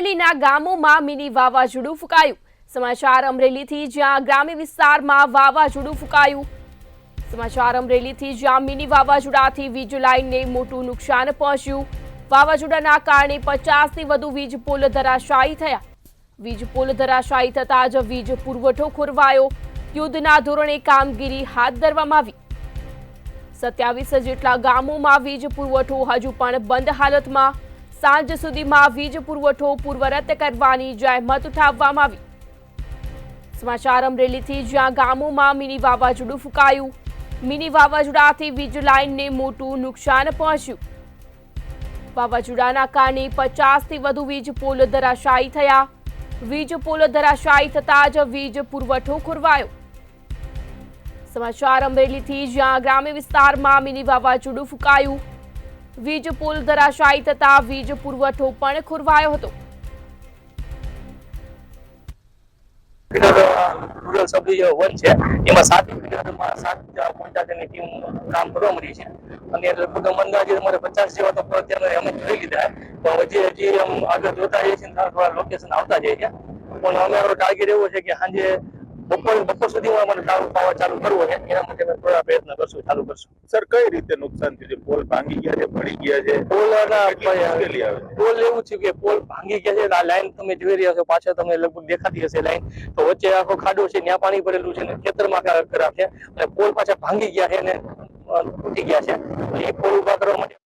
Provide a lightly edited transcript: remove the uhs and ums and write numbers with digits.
અમરેલીના ગામોમાં મિની વાવાઝોડું ફૂંકાયું। સમાચાર અમરેલીથી, જ્યાં ગ્રામ્ય વિસ્તારમાં વાવાઝોડું ફૂંકાયું। સમાચાર અમરેલીથી, જ્યાં મિની વાવાઝોડાથી વીજ લાઇનને મોટું નુકસાન પહોંચ્યું। વાવાઝોડાના કારણે 50થી વધુ વીજ પોલ ધરાશાયી થયા। વીજ પોલ ધરાશાયી થતાં જ વીજ પુરવઠો ખોરવાયો। યુદ્ધના ધોરણે કામગીરી હાથ ધરવામાં આવી। 27 જેટલા ગામોમાં વીજ પુરવઠો હજુ પણ બંધ હાલતમાં। સાંજ સુધીમાં વીજ પુરવઠો પૂર્વવત કરવાની જહેમત ઉઠાવવામાં આવી। સમાચાર અમરેલીથી, જ્યાં ગામોમાં મિની વાવાઝોડું ફૂંકાયું। મિની વાવાઝોડાથી વીજ લાઇનને મોટું નુકસાન પહોંચ્યું। વાવાઝોડાના કારણે 50થી વધુ વીજ પોલ ધરાશાયી થયા। વીજ પોલ ધરાશાયી થતાં જ વીજ પુરવઠો ખોરવાયો। સમાચાર અમરેલીથી, જ્યાં ગ્રામ્ય વિસ્તારમાં મિની વાવાઝોડું ફૂંકાયું। વીજ પોલ ધરાશાયી થતાં વીજ પુરવઠો પણ ખોરવાયો હતો। રૂરલ સબ ડિવિઝન 1 છે, એમાં 7 બ્રિગેડમાં 7 કોન્ટ્રાક્ટરની ટીમ કામ કરવા મળી છે અને લગભગ અંદાજે અમારે 50 જેવા તો અત્યારે અમે જોઈ લીધા તો હજી આગળ જોતા જઈએ છીએ, થોડા લોકેશન આવતા જાય છે, પણ અમારો ટાર્ગેટ એવો છે કે સાંજે બપોર સુધીમાં અમારે પાવર ચાલુ કરવો છે। એના માટે અમે થોડા પ્રયત્ન કરશું, ચાલુ કરશું। સર, કઈ રીતે નુકસાન થયું છે? પોલ ભાંગી ગયા છે, પડી ગયા છે? પોલ એવું છે કે પોલ ભાંગી ગયા છે। આ લાઈન તમે જોઈ રહ્યા છો, પાછળ તમને લગભગ દેખાતી હશે લાઈન, તો વચ્ચે આખો ખાડો છે, ત્યાં પાણી ભરેલું છે ને ખેતરમાં ખરાબ છે અને પોલ પાછા ભાંગી ગયા છે અને તૂટી ગયા છે। એ પોલ ઉભા કરવા માટે